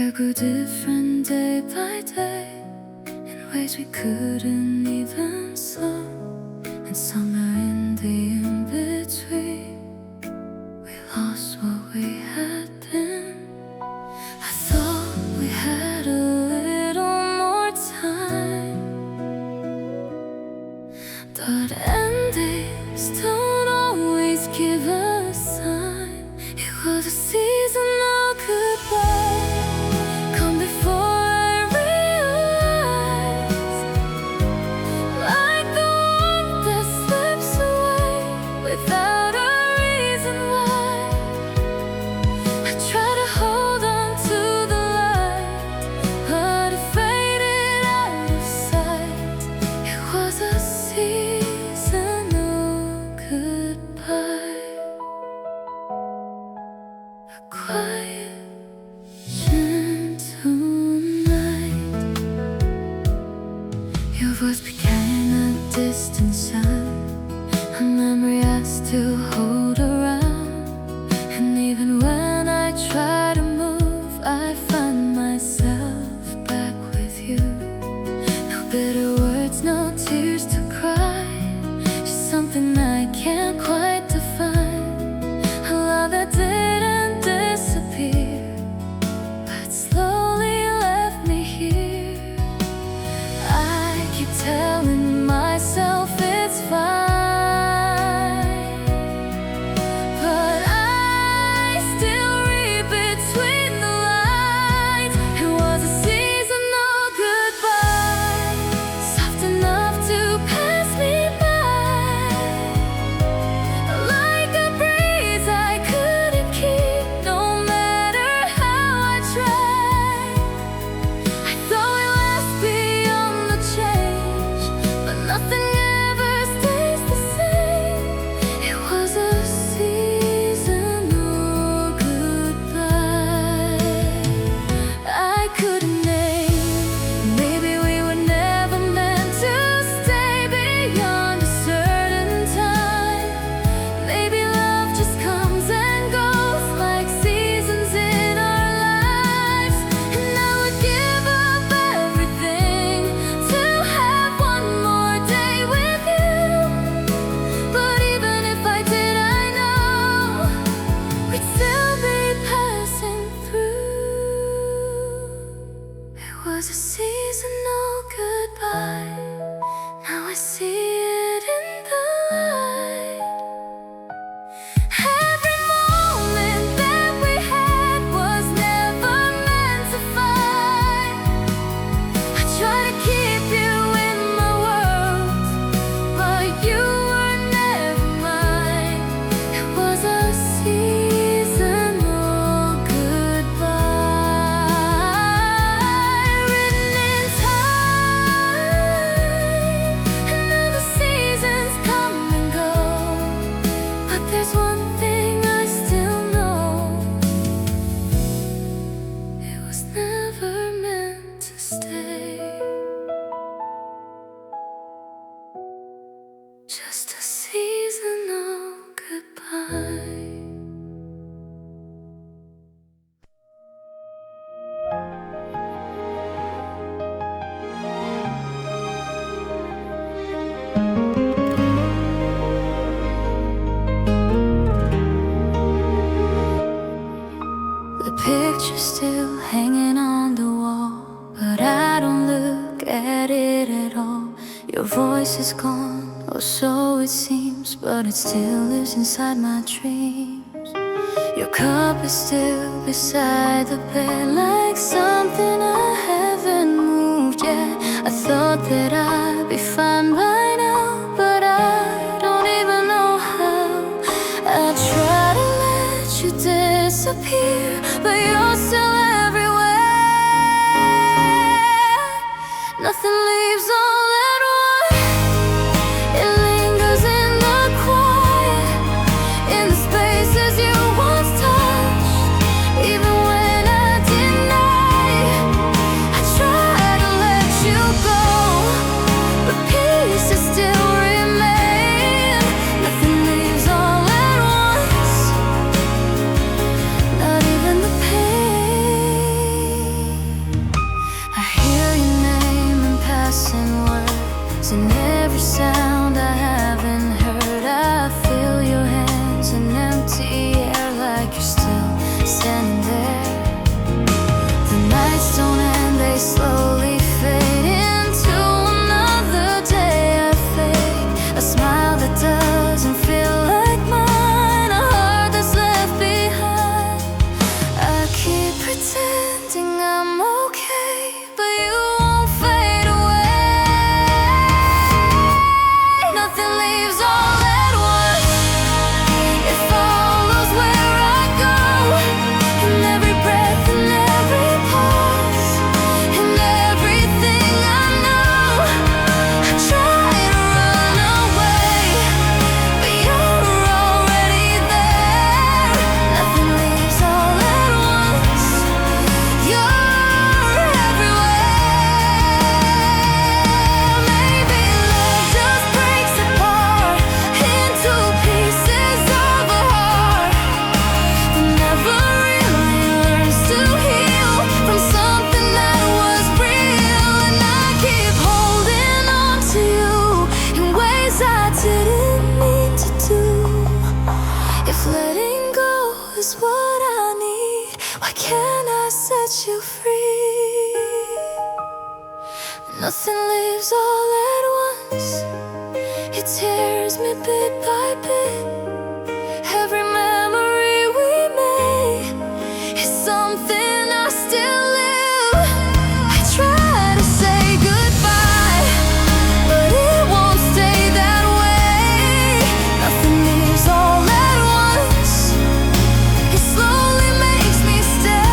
Yeah, grew different day by day in ways we couldn't even slow. And somewhere in the in-between, we lost what we had been. I thought we had a little more time, but endings don't always give a sign. It was a seasonal goodbye, come before I realized, like the warmth that slips away without a reason why. I try to hold on to the light, but it faded out of sight. It was a seasonal goodbye, a quiet, gentle night. Your voice became a distant sound, a memory I still hold around. And even when I try to move, I find myself back with you. No bitter words, no tears to cry, just something I can't quite define. A love that didn't disappear, but slowly left me here. I keep telling myself it's fine, but I still read between the lines. It was a seasonal goodbye, soft enough to pass me by, like a breeze I couldn't keep, no matter how I tried. I thought it last beyond the change, but nothing ever stays the same. It was a seasonal goodbye I couldn't name. Maybe we were never meant to stay beyond a certain time. Maybe love just comes and goes like seasons in our lives. And I would give up everything to have one more day with you. But even if I did, I know we'd still be passing through. It was a seasonal goodbye, now I see it in the light. Every moment that we had was never meant to fight. I try to keep you in my world, but you were never mine. It was a seasonal goodbye, written in time. And now the seasons come and go, but there's one thing I still know: it was never meant to stay. Just a seasonal goodbye. The picture's still hanging on the wall, but I don't look at it at all. Your voice is gone, or so it seems, but it still lives inside my dreams. Your cup is still beside the bed, like something I haven't moved yet. I thought that I'd be fine by now, but I don't even know how. I try to let you disappear, but you're still everywhere. Nothing leaves all at once. It lingers in the quiet, in the spaces you once touched. Even when I deny it, I try to let you go. Nothing leaves all at once. It tears me bit by bit. Every memory we made is something I still live. I try to say goodbye, but it won't stay that way. Nothing leaves all at once. It slowly makes me stay.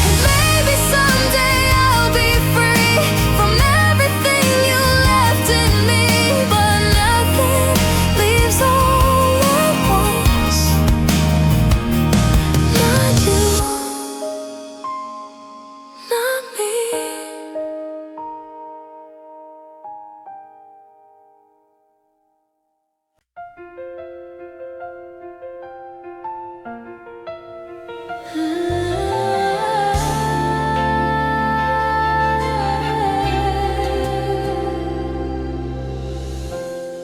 And maybe someday I'll be free from everything you left in me, but nothing leaves all at once. Not you, not me.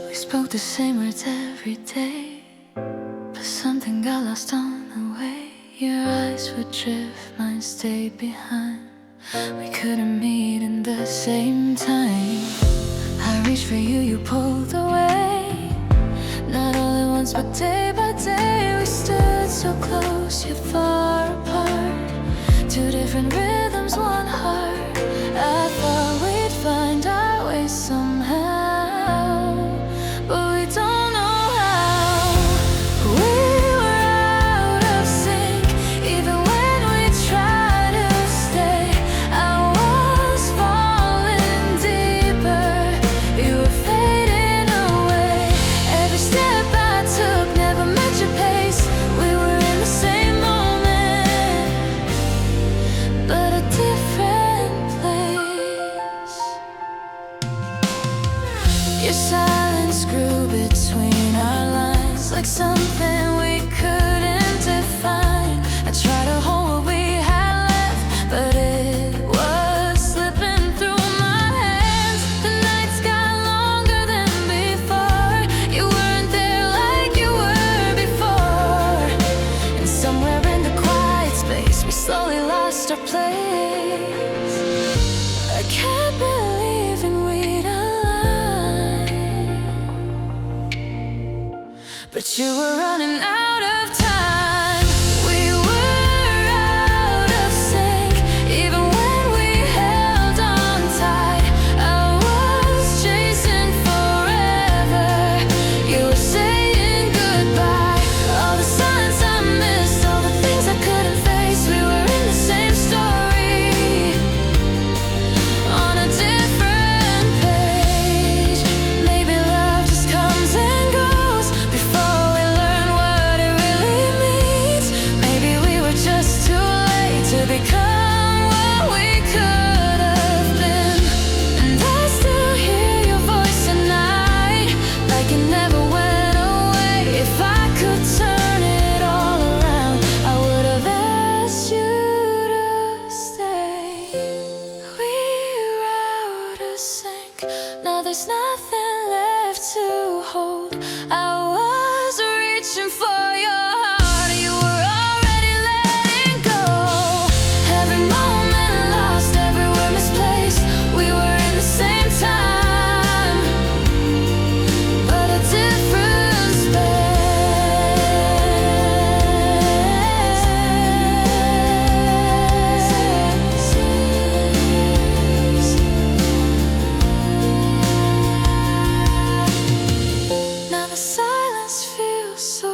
We spoke the same words every day, but something got lost on the way. Your eyes would drift, mine stayed behind. We couldn't meet in the same time. I reached for you, you pulled away. Not all at once, but day by day. We stood so close, yet far apart. Two different rhythms, one heart. I thought we'd find our way somehow, but we don't know how. We were out of sync, even when we tried to stay. I was falling deeper, you were fading away. Every step I took never matched your pace. We were in the same moment, but a different place. Your silence grew between our lines, like something we couldn't define. I tried to hold what we had left, but it was slipping through my hands. The nights got longer than before. You weren't there like you were before. And somewhere in the quiet space, we slowly lost our place. I can't believe in we'd align, but you were running out of time. We were out of sync, even when we held on tight. I was chasing forever, you were saying goodbye. All the signs I missed, all the things I couldn't face. We were in the same story, on a different page. Maybe love just comes and goes before we learn what it really means. Maybe we were just too late to become what we could have been. And I still hear your voice at night, like it never went away. If I could turn it all around, I would have asked you to stay. We were out of sync, now there's nothing left to hold. I was reaching for your heart, you were already letting go. Every moment lost, every word misplaced. We were in the same time, but a different space. Now the silence feels so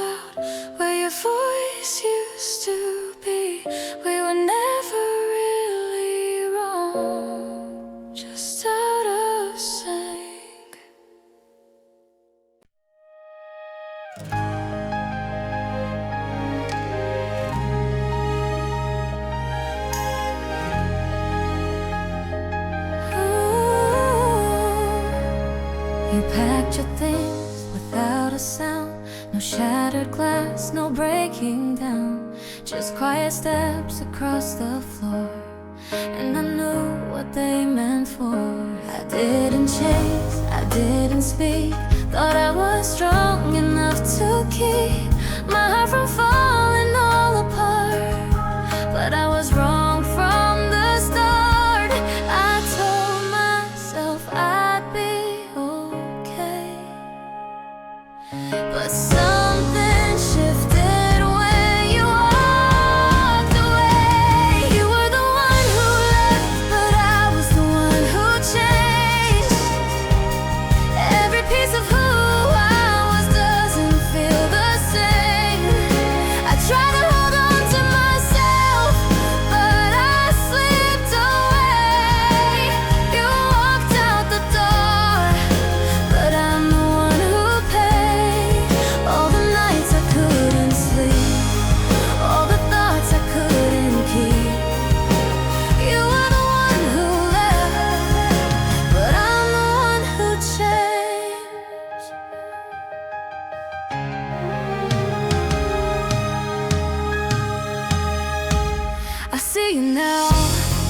loud, where your voice used to be. We were never really wrong, just out of sync. You packed your things without a sound. No shattered glass, no breaking down. Just quiet steps across the floor, and I knew what they meant for. I didn't chase, I didn't speak. Thought I was strong enough to keep my heart from falling all apart, but I was wrong from the start. see you now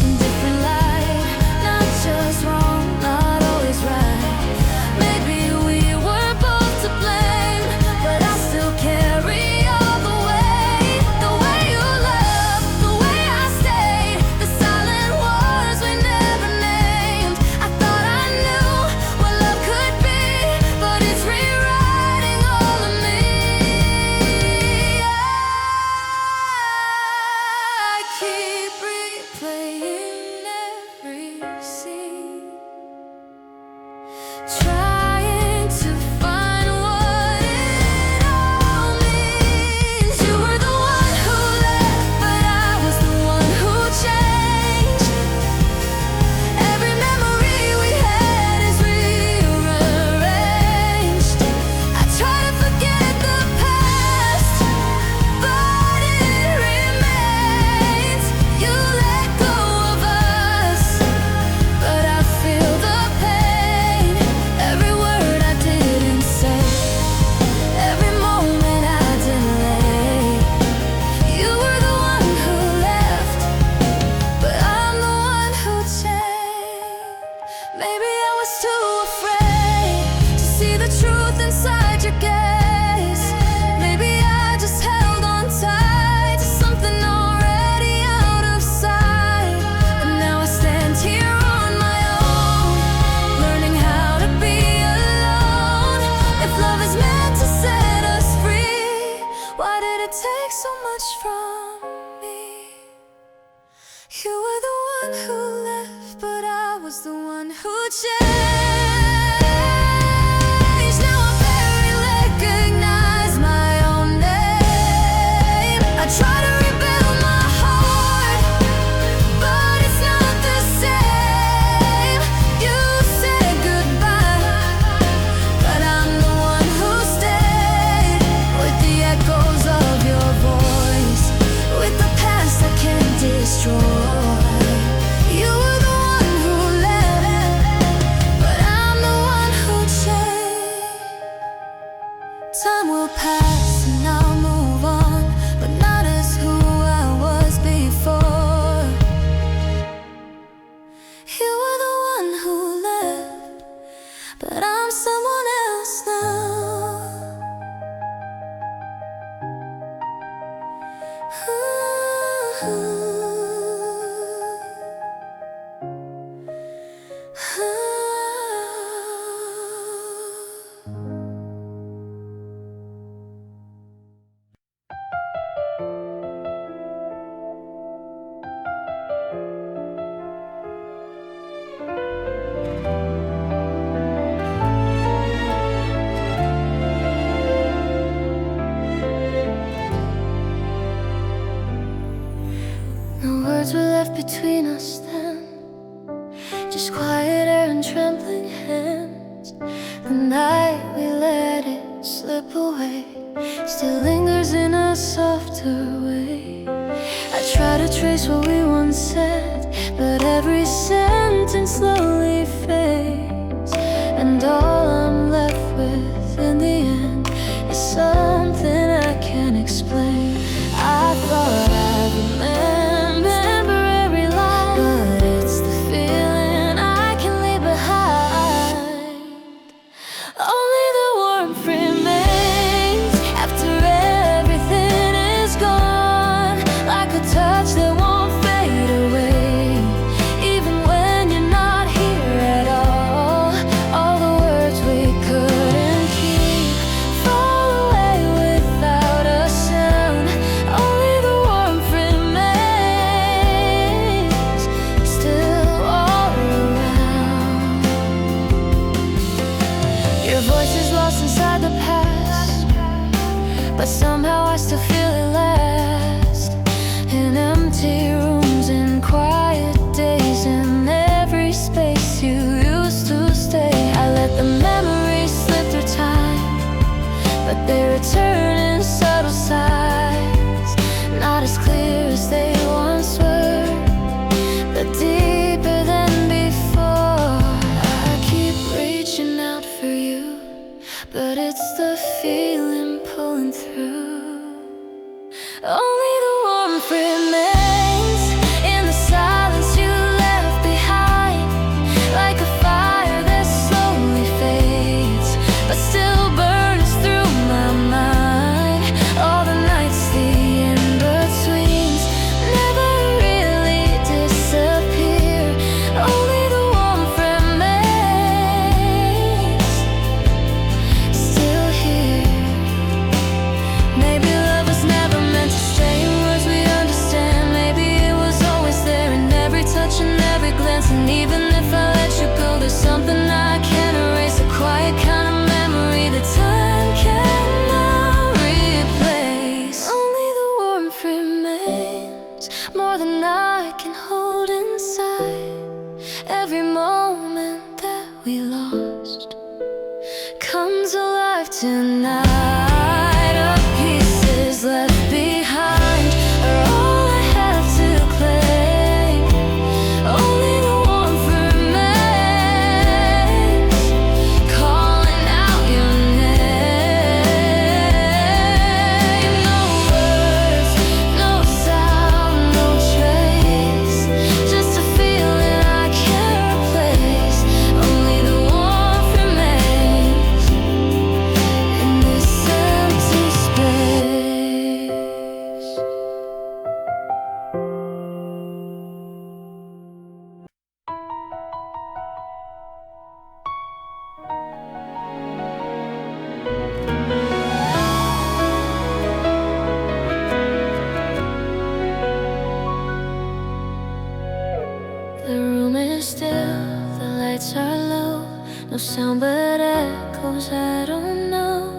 in different light, not just wrong, not always right. Maybe we were both to blame, but I still carry all the weight. The way you love, the way I stayed, the silent wars we never named. I thought I knew what love could be, but it's rewriting all of me. I keep replaying every scene, trying to find what it all means. You were the one who left, but I was the one who changed. Every memory we had is rearranged. I try to forget the past, but it remains. You let go of us, but I feel the pain. Every word I didn't say, every moment I delayed. You were the one who left, but I'm the one who changed. Maybe I was too afraid to see the truth inside your gaze. Maybe I just held on tight to something already out of sight. And now I stand here on my own, learning how to be alone. If love is meant to set us free, why did it take so much from me? You were the one who left, but I was the one who changed. Now I barely recognize my own name. I try to rebuild my heart, but it's not the same. You said goodbye, but I'm the one who stayed, with the echoes of your voice, with the past I can't destroy. You were the one who left, but I'm the one who changed. Time will pass and I'll move on, but not as who I was before. You were the one who left, but I'm someone else now. No words were left between us then, just quiet air and trembling hands. The night we let it slip away still lingers in a softer way. I try to trace what we once said, but every sentence slowly fades, and all I'm left with in the end is something I can't explain. I thought I remember every line, but it's the feeling I can leave behind. Only the warmth remains after everything is gone, like a touch that won't fade away, even when you're not here at all. All the words we couldn't keep fall away without a sound. Only the warmth remains, still all around. Your voice is lost inside the past, but somehow I still feel it last. In empty rooms, in quiet days, in every space you used to stay. I let the memories slip through time, but they return in subtle signs, not as clear as they once were, but deeper than before. I keep reaching out for you, but it's the feeling pulling through. Only the warmth remains more than I can hold inside. Every moment that we lost comes alive tonight. The pieces left behind are all I have to claim. Only the warmth remains, calling out your name. No words, no sound, no trace, just a feeling I can't replace. Only the warmth remains in this empty space. The room is still, the lights are low, no sound but echoes, I don't know.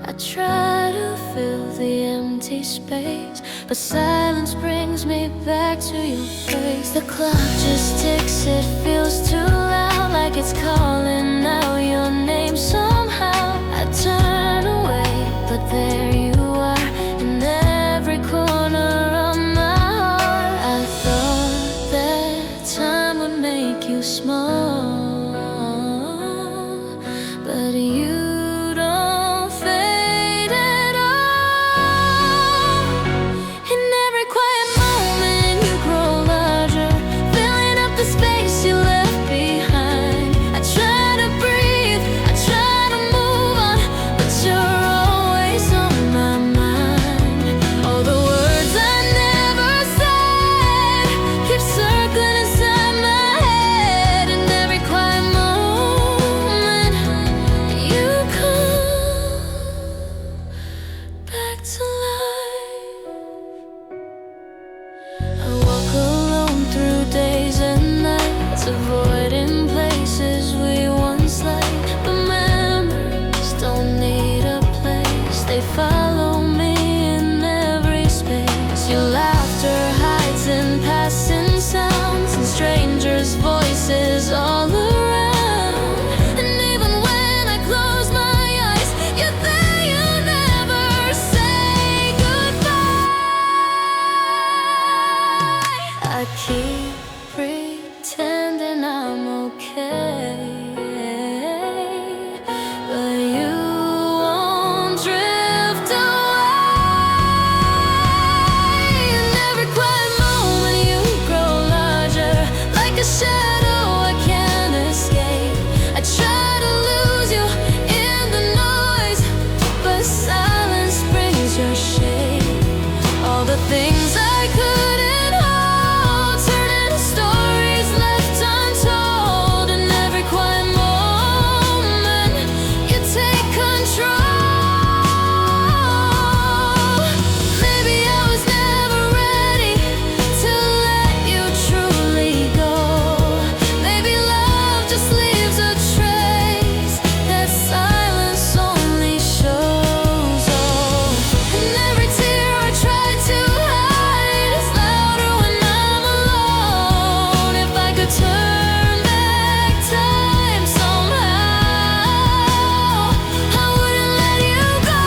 I try to fill the empty space, but silence brings me back to your face. The clock just ticks, it feels too loud, like it's calling out your name somehow. I turn away, but there you are, in every corner of my heart. I thought that time would make you small, but you don't fade at all. In every quiet moment you grow larger, filling up the space you left behind. I try to breathe, I try to move on, but you're always on my mind. All the words I never said keep circling inside my head. In every quiet moment you come back to life. I walk alone through days and nights, avoiding places we once liked. But memories don't need a place, they follow me in every space. Your laughter hides in passing sounds and strangers' voices all around. And even when I close my eyes, you're there, you never say goodbye. I keep pretending I'm okay, but you won't drift away. In every quiet moment you grow larger, like a shadow I can't escape. I try to lose you in the noise, but silence brings your shade. All the things I couldn't hold turn into stories left untold. In every quiet moment you take control. Maybe I was never ready to let you truly go. Maybe love just leaves a trace that silence only shows. Oh, and every tear I try to hide is louder when I'm alone. If I could turn back time somehow, I wouldn't let you go.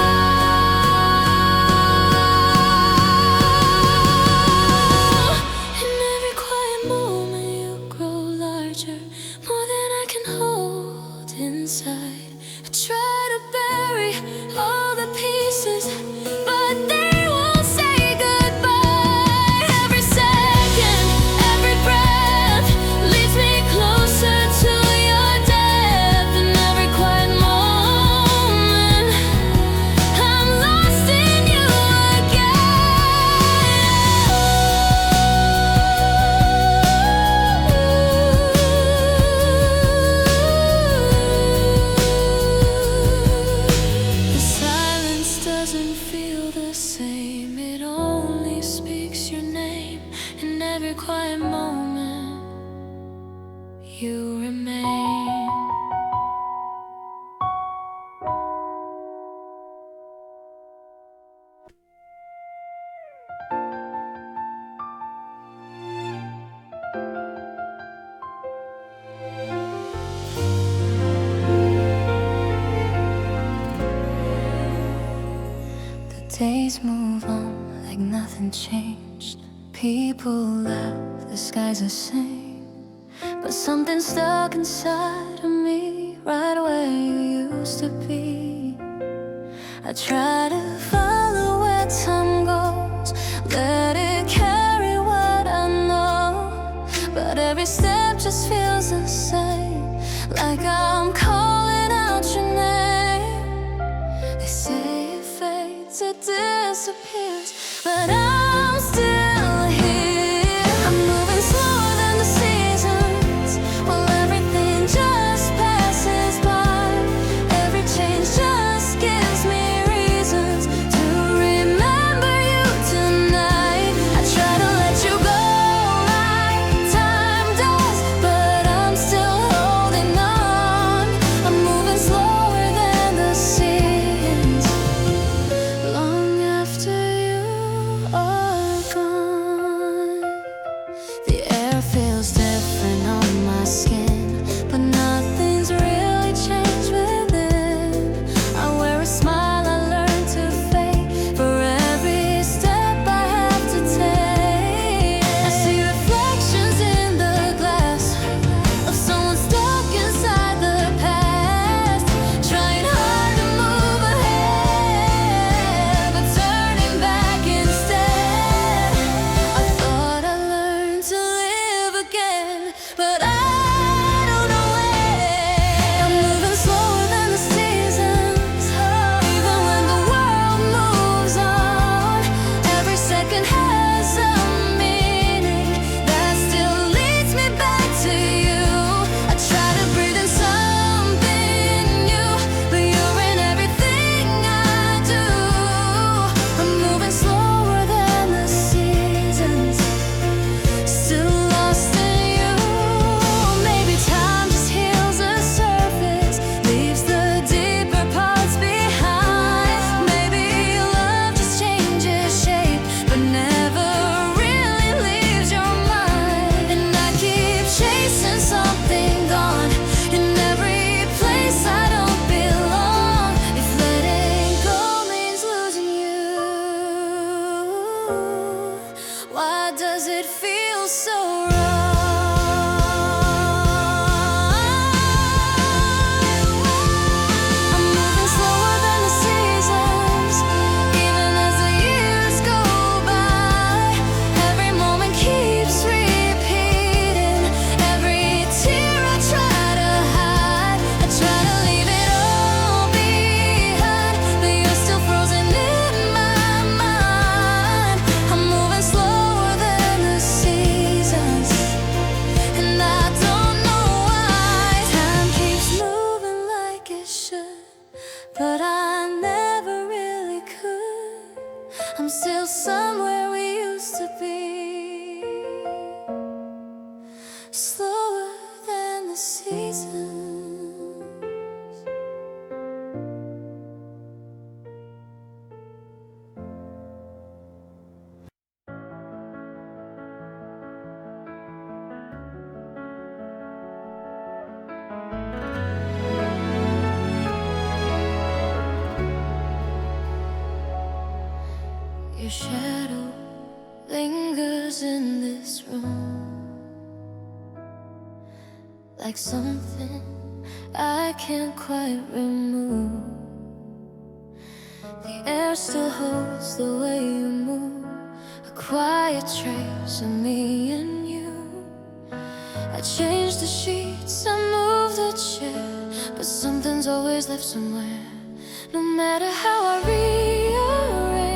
In every quiet moment you grow larger, more than I can hold inside. I try to bury all the pieces, but they won't say goodbye. Every second, every breath leads me closer to your death. In every quiet moment I'm lost in you again. The silence doesn't feel the same, it only speaks your name. In every quiet moment you remain. Days move on like nothing changed. People laugh, the sky's the same. But something's stuck inside of me, right where you used to be. I try to follow where time goes, let it carry what I know. But every step just feels the same, like I'm calling out your name. They say it fades, it disappears, but I'm still here. I'm moving slower than the seasons, while everything just passes by. Every change just gives me reasons to remember you tonight. I try to let you go like time does, but I'm still holding on. I'm moving slower than the seasons, long after you are gone. The air feels different on my skin, but nothing's really changed within. I wear a smile I learned to fake for every step I have to take. I see reflections in the glass of someone stuck inside the past, trying hard to move ahead, but turning back instead. I thought I learned to live again, but I don't know when. I'm moving slower than the seasons, even when the world moves on. Every second has a meaning that still leads me back to you. I try to breathe in something new, but you're in everything I do. I'm moving slower than the seasons, still lost in you. Maybe time just heals the surface, leaves the deeper parts behind. Maybe love just changes shape, but never really leaves your mind. And I keep chasing something gone, in every place I don't belong. If letting go means losing you, why does it feel so wrong? I'm moving slower than the seasons, even as the years go by. Every moment keeps repeating, every tear I try to hide. I try to leave it all behind, but you're still frozen in my mind. I'm moving slower than the seasons, and I don't know why. Time keeps moving like it should, but I never really could. I'm still somewhere we used to be, slower than the seasons. Your shadow lingers in this room, like something I can't quite remove. The air still holds the way you move, a quiet trace of me and you. I changed the sheets, I moved the chair, but something's always left somewhere. No matter how I rearrange,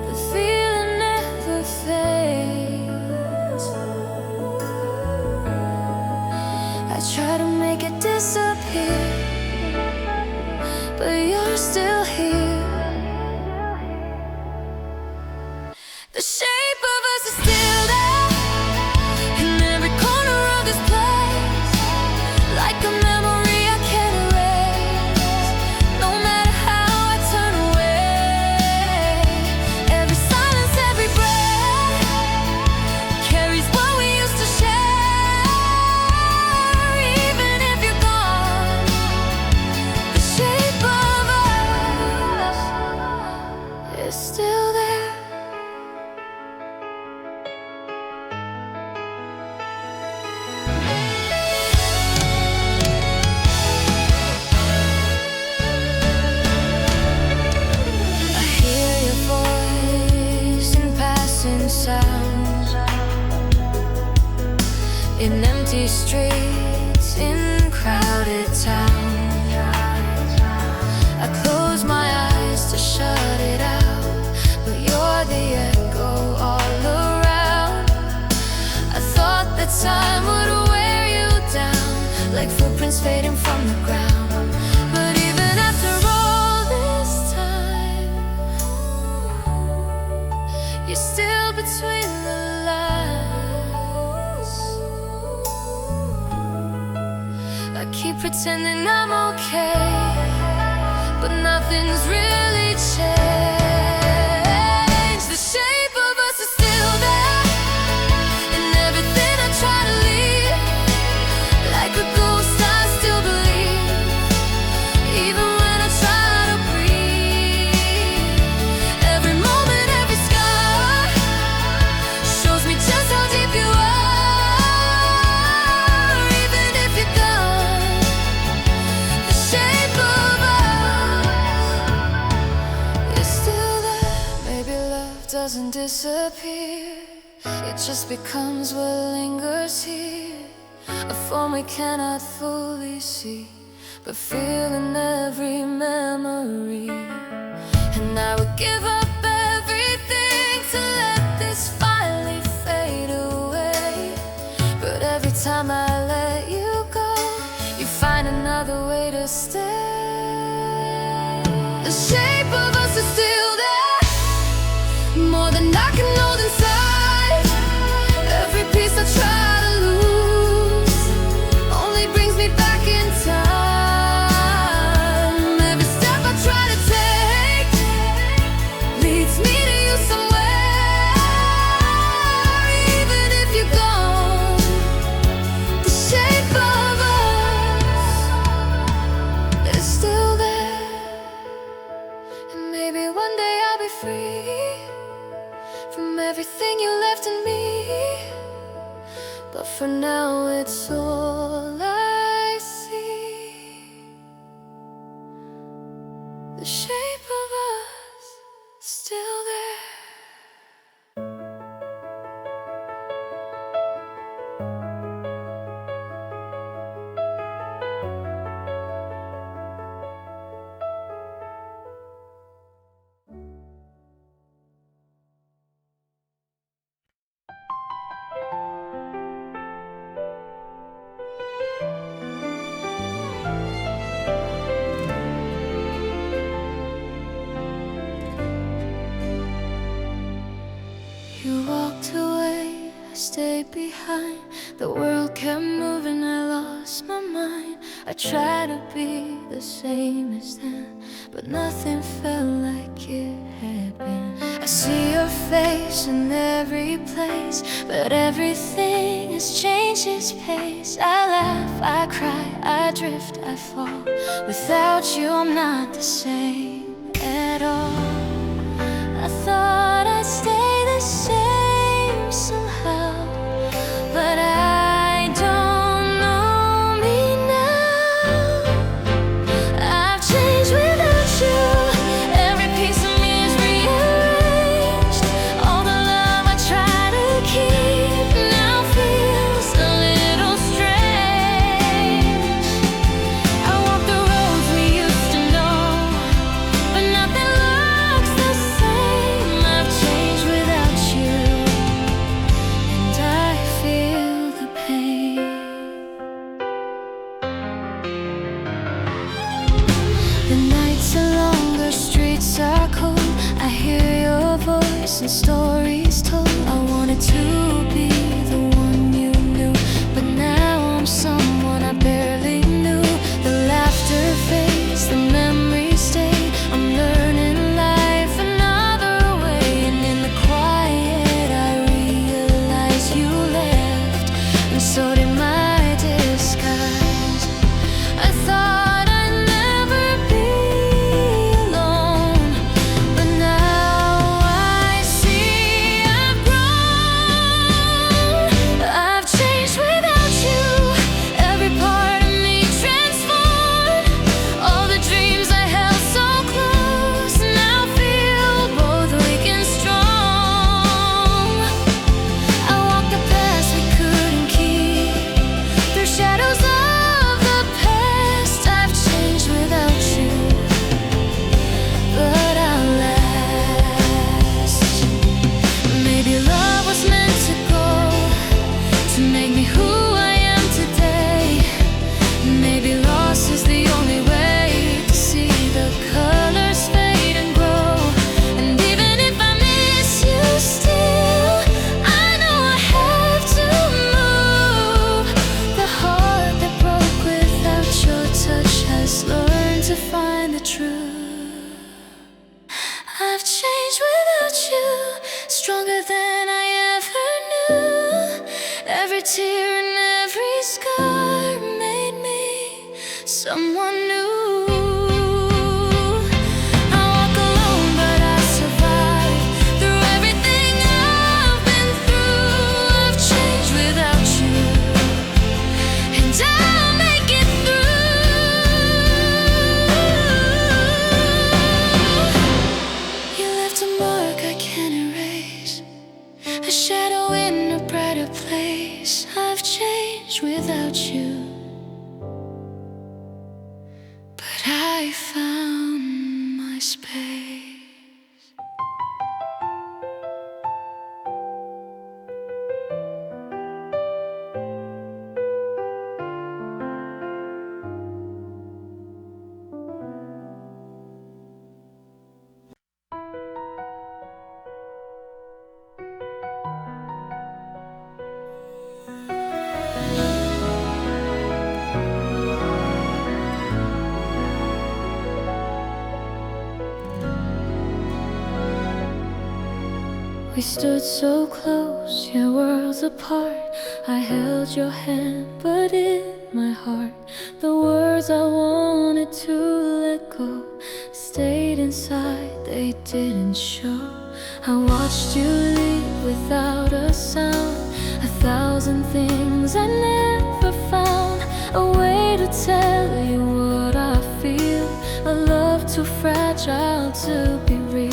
the feeling never fades. I try to make it disappear, but you're still here. The shape of us is still there, in every corner of this place, like a memory I can't erase. No matter how I turn away, every silence, every breath carries what we used to share. Even if you're gone, the shape of us empty streets in crowded town. I close my eyes to shut it out, but you're the echo all around. I thought that time would wear you down, like footprints fading from the ground. But even after all this time, you're still between the lines. I keep pretending I'm okay, but nothing's really changed. The shape of us is still there, and everything I try to leave, like a ghost I still believe, even when I try to breathe. Every moment, every scar shows me just how deep you are. Even if you're gone, the shape of us is still there. Maybe love doesn't disappear, it just becomes what lingers here, a form we cannot fully see, but feel in every memory. And I would give up everything to let this finally fade away, but every time I let you go, you find another way to stay. The shape of us is still there, more than I can hold inside. Every piece I try to lose only brings me back in time. Every step I try to take leads me to you somewhere. Even if you're gone, the shape of us is still there. And maybe one day I'll be free from everything you left in me, but for now it's all I see. The shape of us still there. You walked away, I stayed behind. The world kept moving, I lost my mind. I tried to be the same as then, but nothing felt like it had been. I see your face in every place, but everything has changed its pace. I laugh, I cry, I drift, I fall. Without you I'm not the same at all. I thought I'd stay the same somehow, but I don't know me now. I've changed without you. Every piece of me is rearranged. All the love I try to keep now feels a little strange. I walk the roads we used to know, but nothing looks the same. I've changed without you, and I feel the pain. The nights are longer, streets are cold. I hear your voice and stories told. I wanted to be the one you knew, but now I'm someone I barely knew. The laughter fades, the memories stay. I'm learning life another way, and in the quiet I realize you left, and so did my disguise. I thought I'd never be alone, but now I see I've grown. tear and every scar made me someone new. Without you, but I found my space. We stood so close, yeah, worlds apart. I held your hand, but in my heart, the words I wanted to let go stayed inside, they didn't show. I watched you leave without a sound, 1,000 things I never found, a way to tell you what I feel, a love too fragile to be real.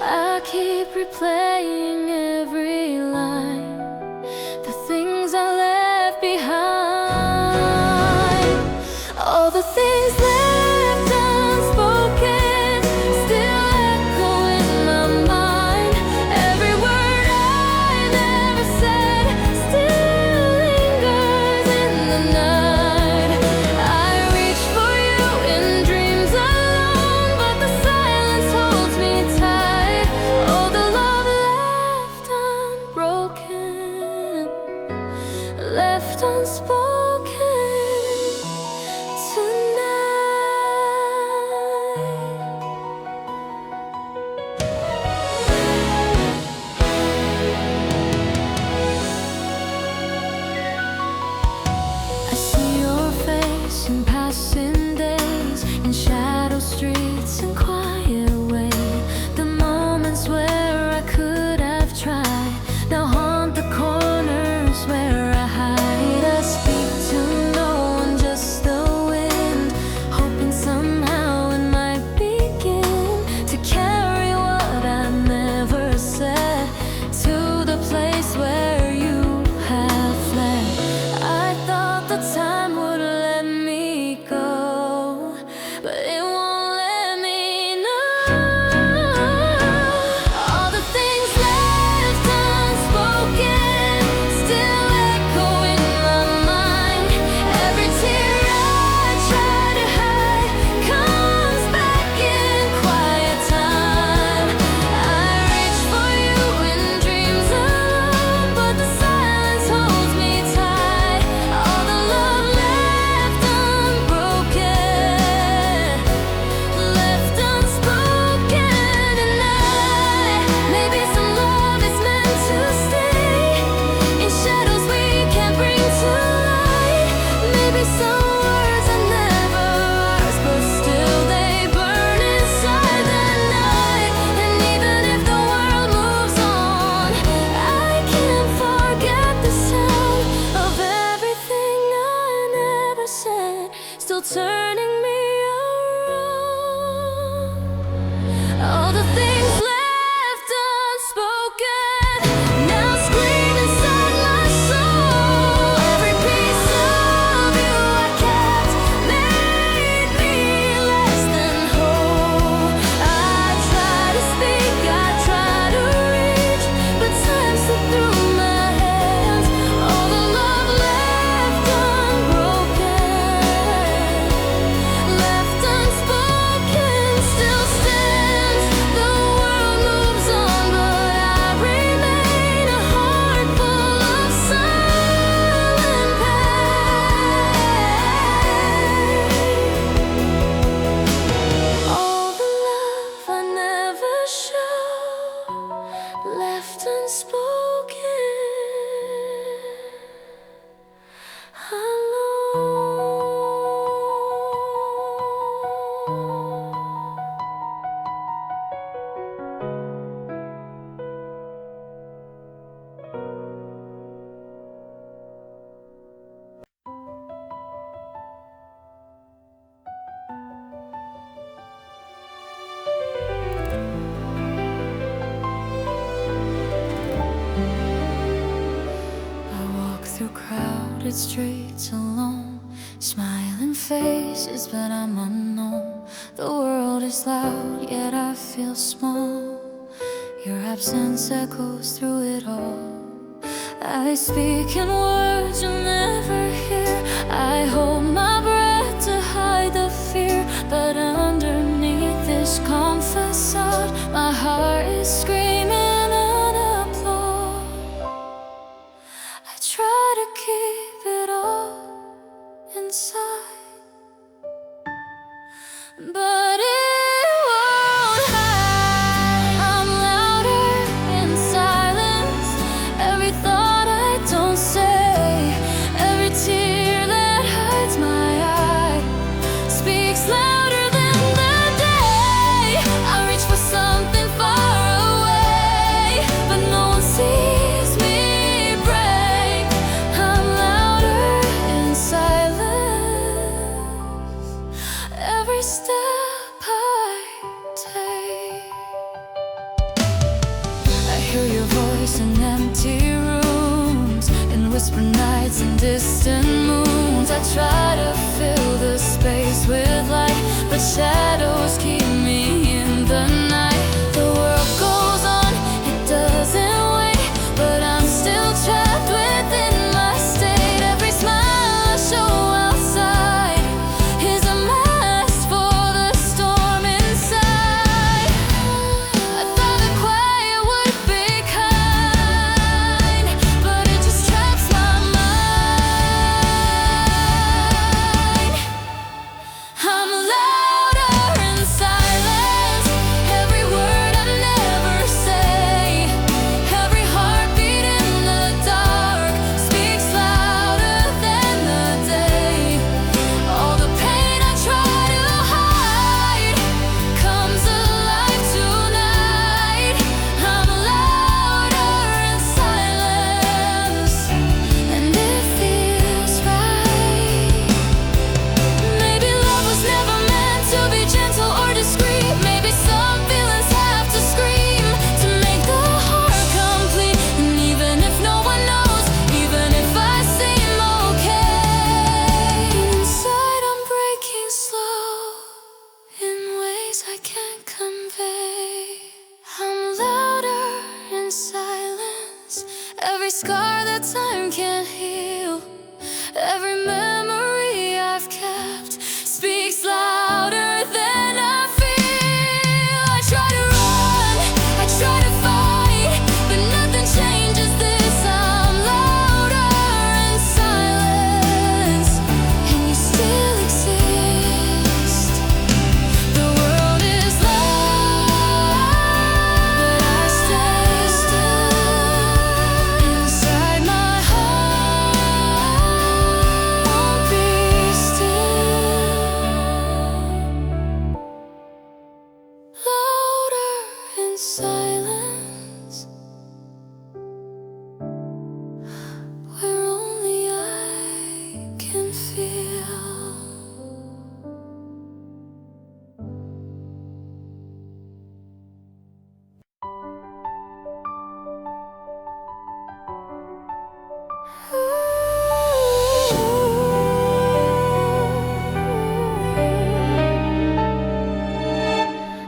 I keep replaying every line, the things I left behind, all the things left unspoken still echo in my mind. Every word I never said still lingers in the night. I reach for you in dreams alone, but the silence holds me tight. All the love left unbroken, left unspoken tonight. I see your face in passing days, in shadow streets and quiet way. The moments where I could have tried now haunt the corners where I hide. I speak to no one, just the wind, hoping somehow it might begin to carry what I never said to the place where you have fled. I thought the time would let me go, but it won't let me know. All the things left unspoken still echo in my mind. Every tear I try to hide comes back in quiet time. I reach for you in dreams alone, but the silence holds me tight. All the love left unbroken, left unspoken tonight. Maybe some love is meant to stay in shadows we can't bring to light. Maybe some words are never ours, but still they burn inside the night. And even if the world moves on, I can't forget the sound of everything I never said, still turning me around. All the things left unspoken now scream inside my soul. Every piece of you I kept made me less than whole. I try to speak, I try to reach, but time slipped through my hands. All the love left unbroken, left unspoken still stands. The world moves on, but I remain a heart full of silent pain. All the love I never show, left unspoken. through crowded streets alone, smiling faces but I'm unknown. The world is loud yet I feel small. Your absence echoes through it all. I speak in words you'll never hear. I hold my breath to hide the fear, but underneath this calm facade, my heart is screaming unapplaud. I try to keep it all inside, but it won't hide. I'm louder in silence. Every thought I don't say, every tear that hides my eye, speaks louder than the day. I reach for something far away, but no one sees me break. I'm louder in silence. Every step I take, I hear your voice in empty rooms, in whispered nights and distant moons. I try to fill the space with light, but shadows keep me in the night. The world goes on, it doesn't wait, but I'm still trapped within my state. Every smile I show outside is a mask for the storm inside. I thought the quiet would be kind, but it just traps my mind. I'm louder in silence. Every word I never say, every heartbeat in the dark speaks louder than the day. All the pain I try to hide comes alive tonight. I'm louder in silence, and it feels right. Maybe love was never meant to be gentle or discreet. Maybe some feelings have to scream to make the heart complete. And even if no one knows, even if I seem okay, inside I'm breaking slow in ways I can't convey. I'm louder in silence. Every scar that time can't heal, every memory I've kept speaks louder than I feel. I try to run, I try to fight, but nothing changes this. I'm louder in silence, and you still exist. The world is loud, but I stay still. Inside my heart won't be still. Louder in silence, where only I can feel.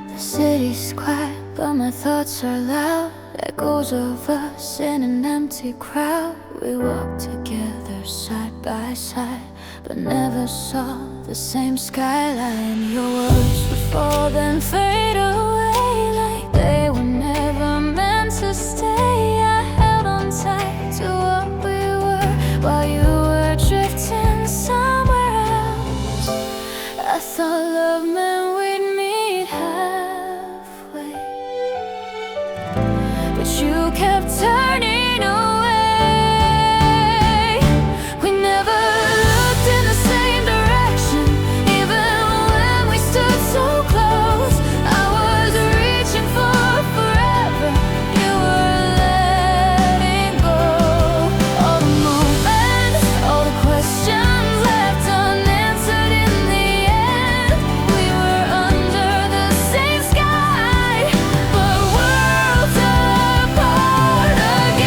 The city's quiet, but my thoughts are loud. Echoes of us in an empty crowd. We walked together side by side, but never saw the same skyline. Your words would fall then fade away, like they were never meant to stay. I held on tight to what we were, while you were drifting somewhere else. I thought love meant we'd meet halfway, but you kept turning away. We never looked in the same direction, even when we stood so close. I was reaching for forever, you were letting go. All the moments, all the questions left unanswered in the end. We were under the same sky, but worlds apart again.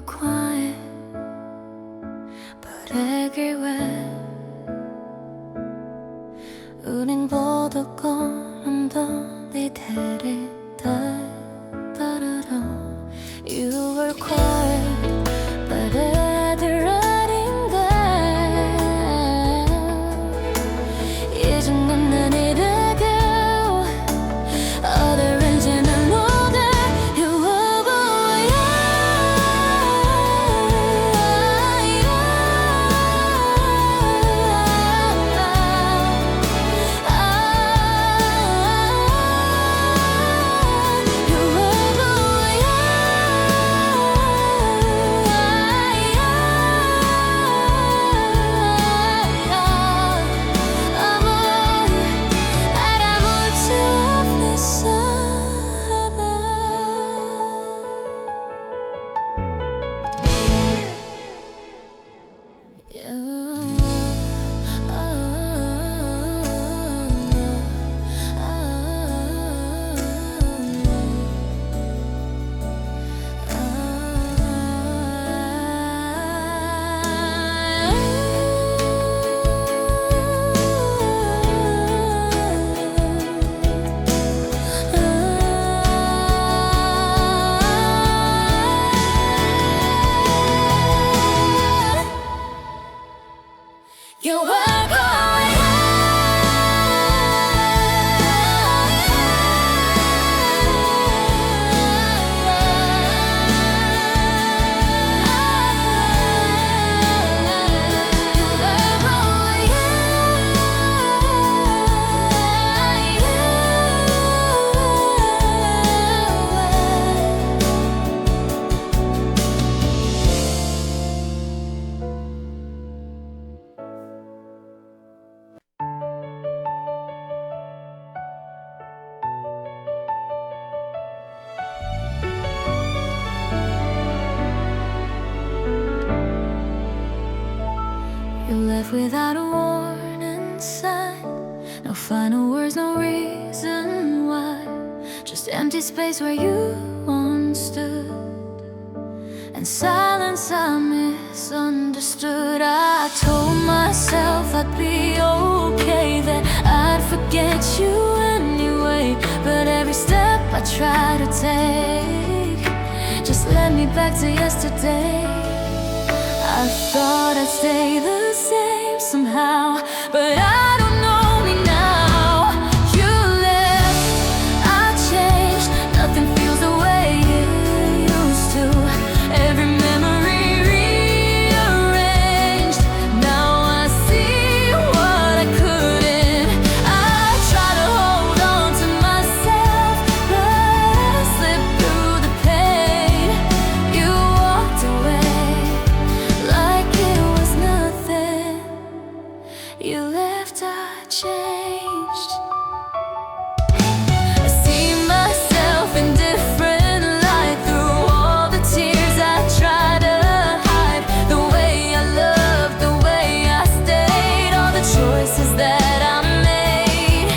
quiet but everywhere 우린 보도권 돌리들이 따르러 You were quiet but 애들 아닌데 이젠 넌 난 이르고 Other engine unloaded You were You left without a warning sign. No final words, no reason why. Just empty space where you once stood. And silence I misunderstood. I told myself I'd be okay, that I'd forget you anyway. But every step I try to take just led me back to yesterday. I thought I'd stay the same somehow, but I don't know me now. You left, I changed, nothing feels the way it used to. Every memory rearranged, now I see what I couldn't. I try to hold on to myself, but I slipped through the pain. You walked away like it was nothing. You left, I changed. I see myself in different light through all the tears I try to hide. The way I loved, the way I stayed, all the choices that I made.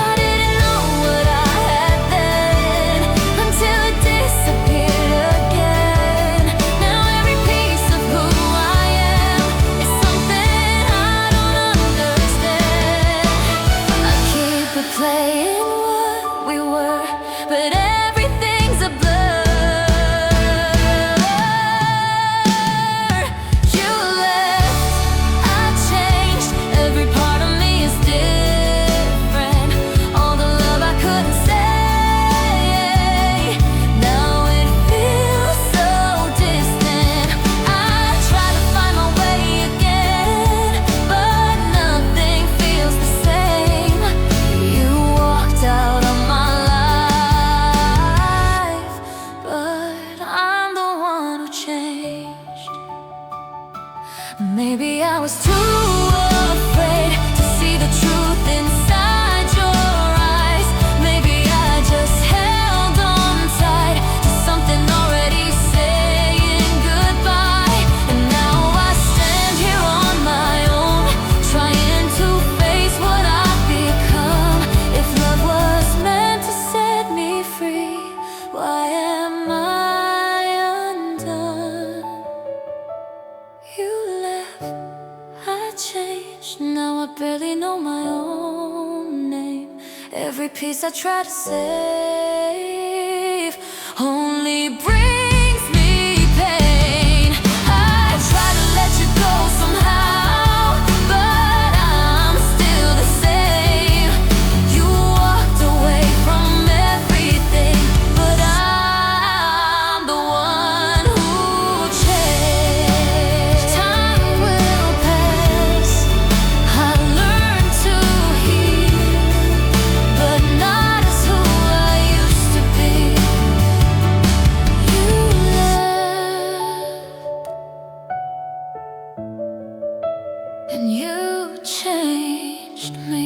I didn't know what I had then until it disappeared again. Now every piece of who I am is something I don't understand. I keep replaying what we were, but everything's a blur. You left, I changed, every part of me is different. All the love I couldn't say, now it feels so distant. I try to find my way again, but nothing feels the same. You walked Every piece I try to save only brings me pain. I try to let you go somehow, but I'm still the same. You walked away from everything, but I'm the one who changed. Time will pass, I learned to heal, but not as who I used to be. You left, and you changed me.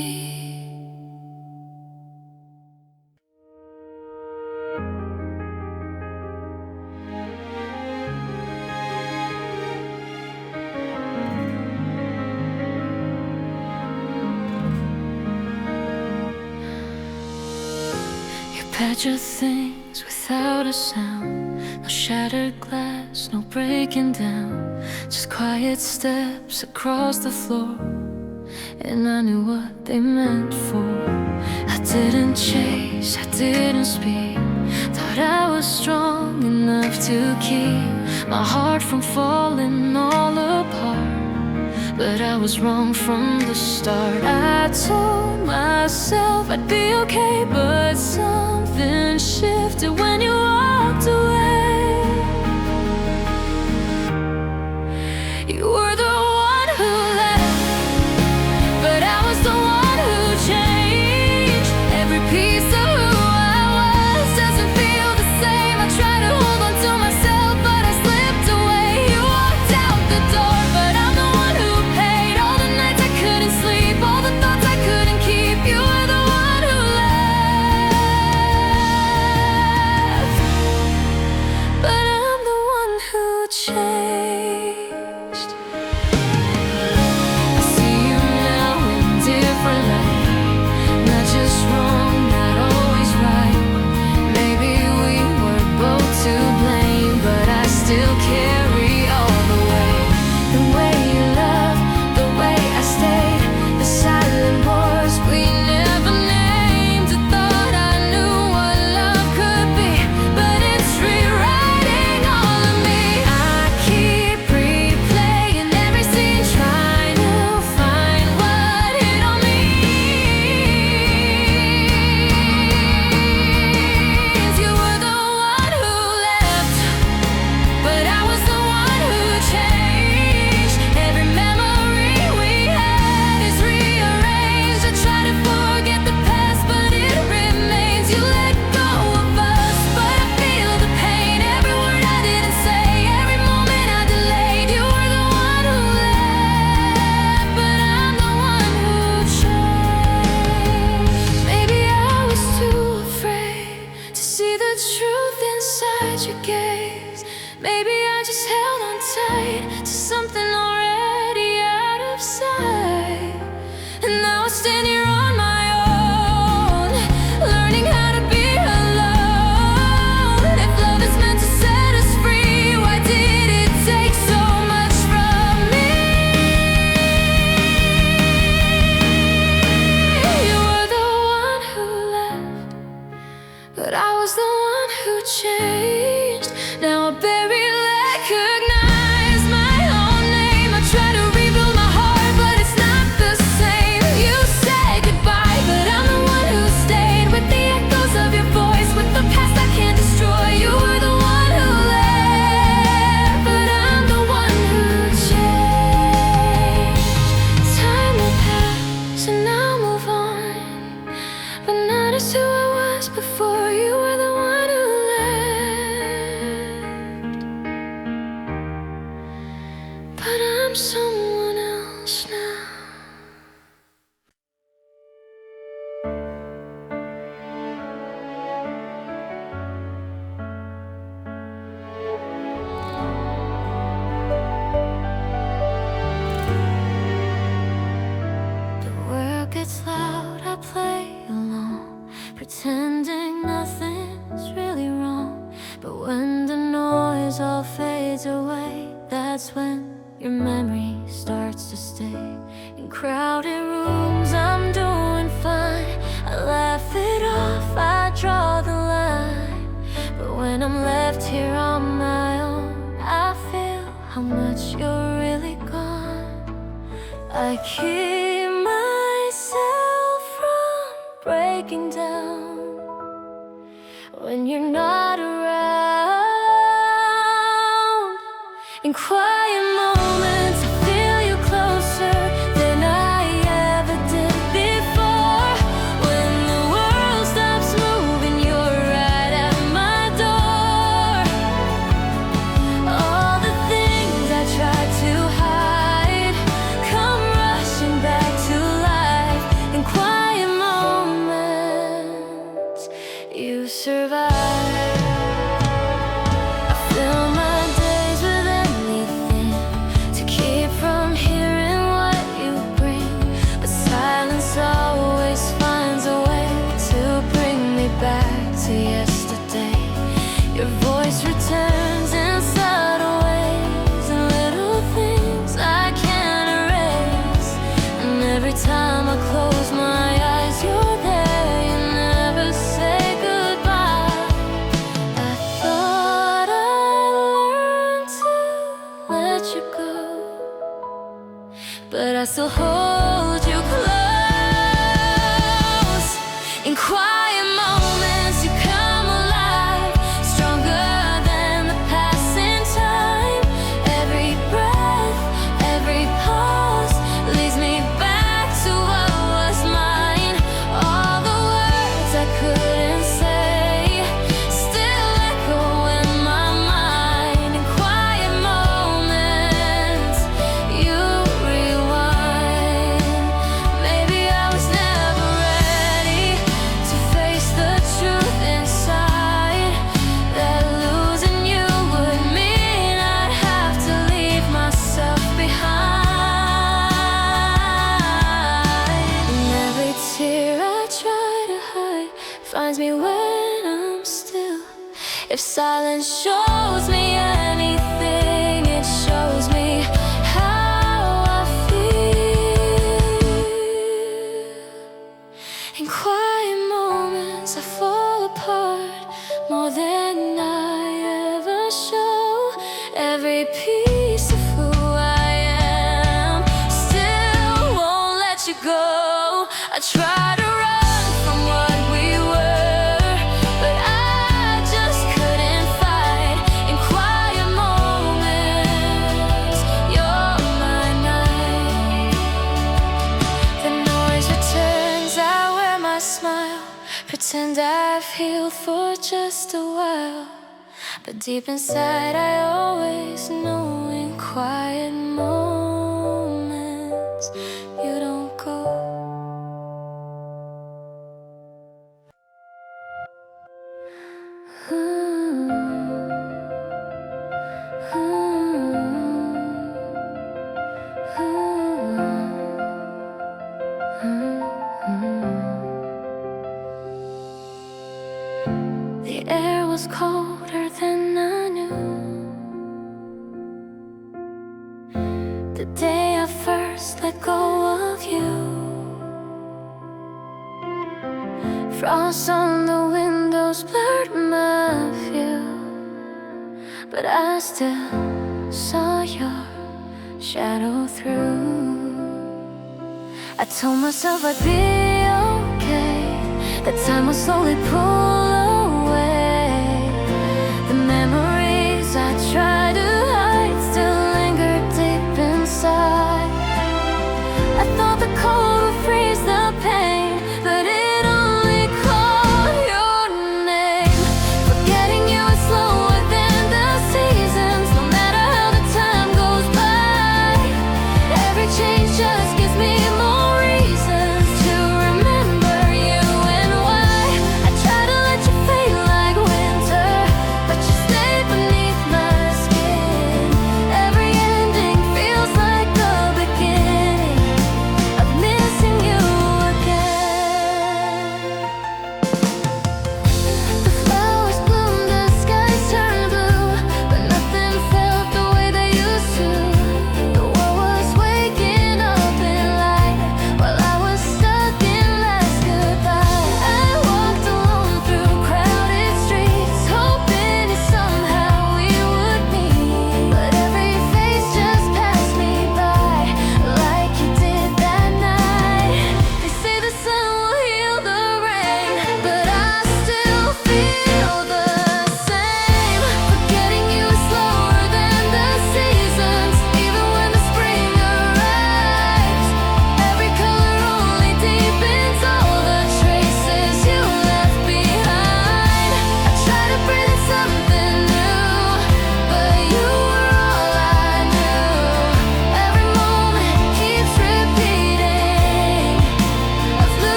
You packed your things without a sound. No shattered glass, no breaking down. Just quiet steps across the floor, and I knew what they meant for. I didn't chase, I didn't speak. Thought I was strong enough to keep my heart from falling all apart, but I was wrong from the start. I told myself I'd be okay, but something shifted when you walked away. You were the one who left, but I was the one who changed. Every piece of who I was doesn't feel the same. I try to hold on to myself, but I slipped away. You walked out the door, but I'm the one who paid. All the nights I couldn't sleep, all the thoughts I couldn't keep. You were the one who left, but I'm the one who changed. I see you now in different light, not just wrong, not always right. Maybe we were both to blame, but I still carry all the weight. The way you loved, the way I stayed, the silent wars we never named. I thought I knew what love could be, but it's rewriting all of me. I keep replaying every scene, trying to find what hit on me. You were the one who left, but I was the one who changed. Every memory we had is rearranged. I try to forget the past, but it remains. You let go of us, but I feel the pain. Every word I didn't say, every moment I delayed. You were the one who left, but I'm the one who changed. Maybe I was too afraid to see the truth inside your gaze. Maybe I just held on tight to something already out of sight. And now I stand here on my own, learning how to be alone. If love is meant to set us free, why did it take so much from me? You were the one who left, but I was the one who changed. Now I barely recognize my own name. I try to rebuild my heart, but it's not the same. You said goodbye, but I'm the one who stayed, with the echoes of your voice, with the past I can't destroy. You were the one who left, but I'm the one who changed. Time will pass and I'll move on, but not as who I was before. You were the one who left, but I'm someone else now. The world gets loud, I play along, pretending nothing's really wrong. But when the noise all fades away, that's when your memory starts to stay. In crowded rooms, I'm doing fine. I laugh I'm left here on my own, I feel how much you're really gone. I keep myself from breaking down when you're not around. In quiet moments, I feel you closer than I ever did before. When the world stops moving, you're right at my door. All the things I tried to hide come rushing back to life. In quiet moments, you survive. I fill my days with anything to keep from hearing what you bring, but silence always finds a way to bring me back to yesterday. Your voice returns in subtle ways and little things I can't erase. And every time I close my eyes, you're there. You never say goodbye. I thought I learned to let you go, but I still hold you close. In quiet moments, you come alive, stronger than the passing time. Every breath, every pulse leads me back to what was mine. All the words I couldn't say still echo in my mind. In quiet moments, you rewind. Maybe I was never ready to face the truth inside, that losing you would mean I'd have to leave myself behind. And every tear I try to hide finds me when I'm still. If silence shows me anything, it shows me how I feel. In quiet moments, I fall apart more than I ever show. Every piece of who I am still won't let you go. I try to run from what we were, but I just couldn't fight. In quiet moments, you're my night. The noise returns, I wear my smile, pretend I've healed for just a while. But deep inside, I always know in quiet moments, you don't go. The air was colder than I knew. The day I first let go of you. Frost on the windows blurred my view, but I still saw your shadow through. I told myself I'd be okay, that time would slowly pull away. The memories I tried to hide still lingered deep inside. I thought the cold would freeze the pain, but it only called your name. Forgetting you is slower than the seasons, no matter how the time goes by. Every change just gives me more reasons to remember you and why. I try to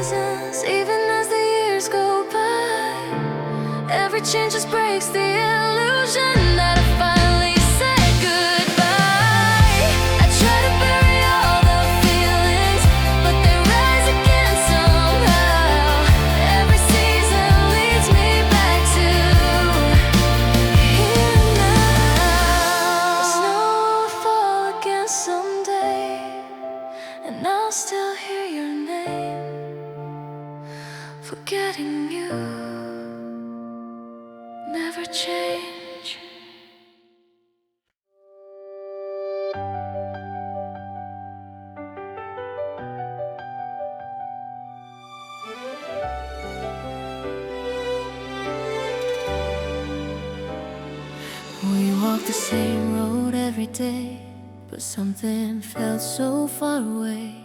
seasons, even as the years go by. Every change just breaks the illusion that I finally said goodbye. I try to bury all the feelings, but they rise again somehow. Every season leads me back to here now. The snow will fall again someday, and I'll still hear your name. Forgetting you never change. We walk the same road every day, but something felt so far away.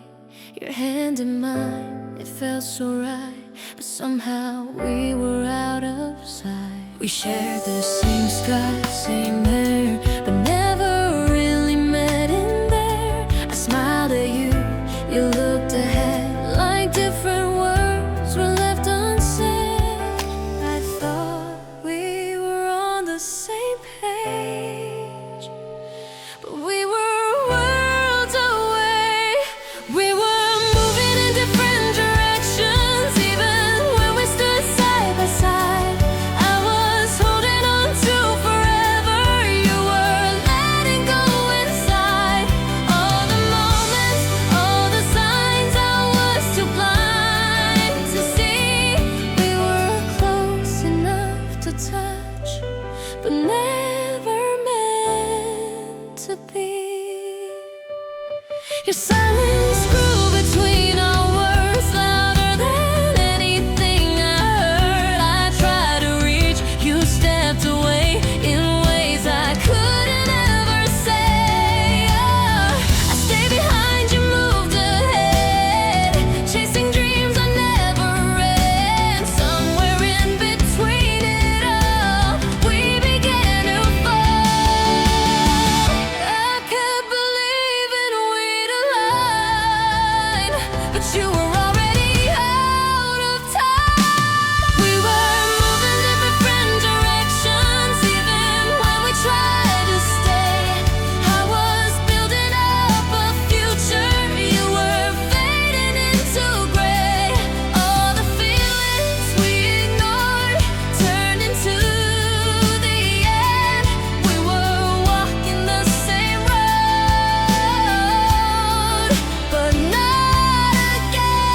Your hand in mine, it felt so right, but somehow we were out of sight. We shared the same sky, same air, but never really met in there. I smiled at you, you looked ahead, like different words were left unsaid. I thought we were on the same page, but we were worlds away. We were moving in different directions, even when we stood side by side. I was holding on to forever, you were letting go inside. All the moments, all the signs, I was too blind to see. We were close enough to touch, but never meant to be. Your silence grew between our words, louder than anything I heard. I tried to reach, you stepped away in ways I couldn't ever say. I stayed behind, you moved ahead, chasing dreams I never read. Somewhere in between it all, we began to fall. I kept believing we'd align, but you were already out of time. We were moving in different directions, even when we tried to stay. I was building up a future, you were fading into gray. All the feelings we ignored turned into the end. We were walking the same road, but not again.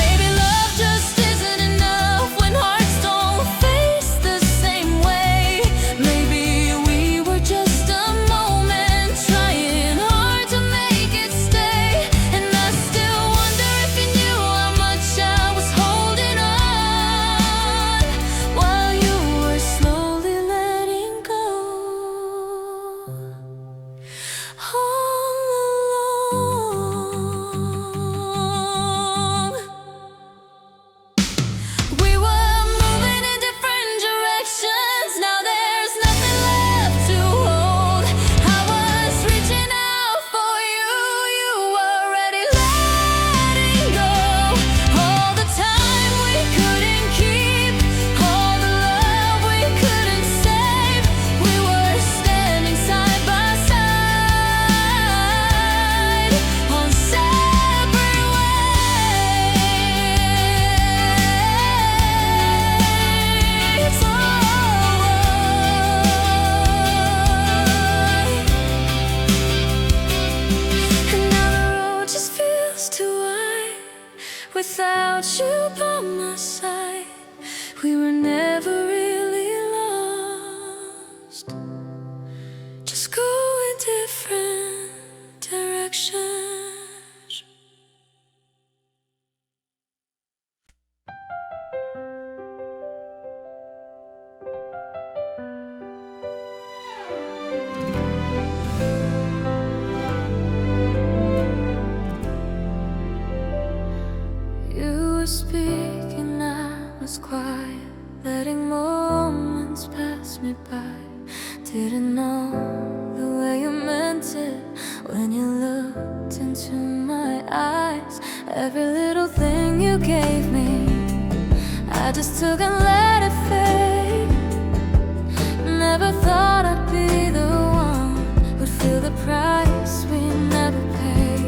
Maybe love just isn't enough when hearts don't face the same way. Maybe we were just a moment, trying hard to make it stay. And I still wonder if you knew how much I was holding on, while you were slowly letting go. All along, we were moving in different directions. Now there's nothing left to hold. I was reaching out for you, you were already letting go. All the time we couldn't keep, all the love we couldn't save. We were standing side by side on separate ways. And now the road just feels too wide without you by my side. We were never really lost, just going different directions. You were speaking, I was quiet, letting more when you looked into my eyes. Every little thing you gave me, I just took and let it fade. Never thought I'd be the one who'd feel the price we never paid.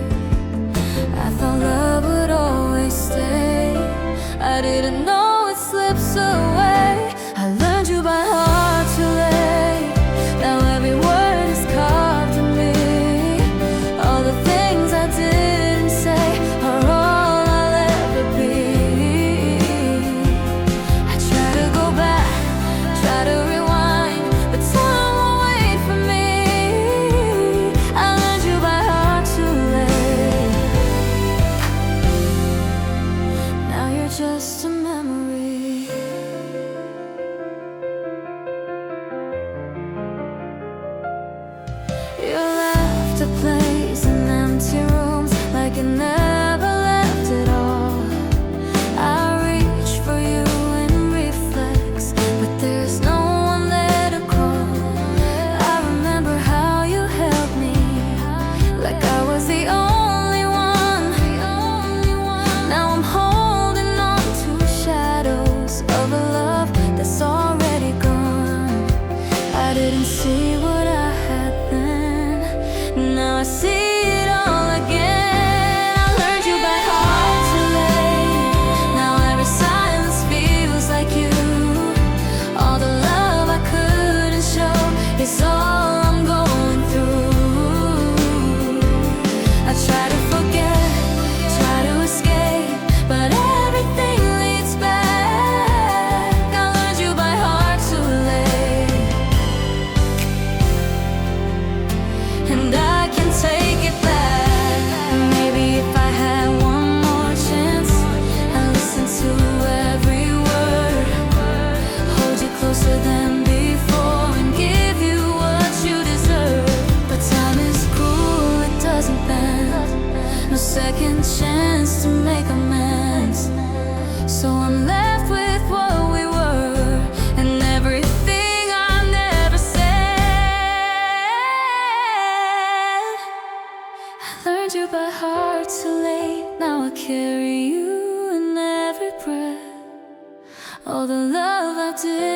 I thought love would always stay. I didn't know it slips away. I learned you by heart too late. Now every word is carved in me. All the things I didn't say are all I'll ever be. I try to go back, try to rewind, but time won't wait for me. I learned you by heart too late. Now you're just a memory. You left a place in empty rooms like you never left at all. I reach for you in reflex, but there's no one there to call. I remember how you held me like I was the only one. Now I'm holding on to shadows of a love that's already gone. I didn't see what I had then, now I see it all again. I learned you by heart too late. Now every silence feels like you. All the love I couldn't show is all I'm going through. I try to forget, try to escape, but everything leads back. I learned you by heart too late, and I can take it back. Maybe if I had one more chance, I'd listen to every word, hold you closer than before, and give you what you deserve. But time is cruel, it doesn't bend. No second chance to make amends. So I'm left with what we were and everything I never said. I learned you by heart too late. Now I carry you in every breath. All the love I did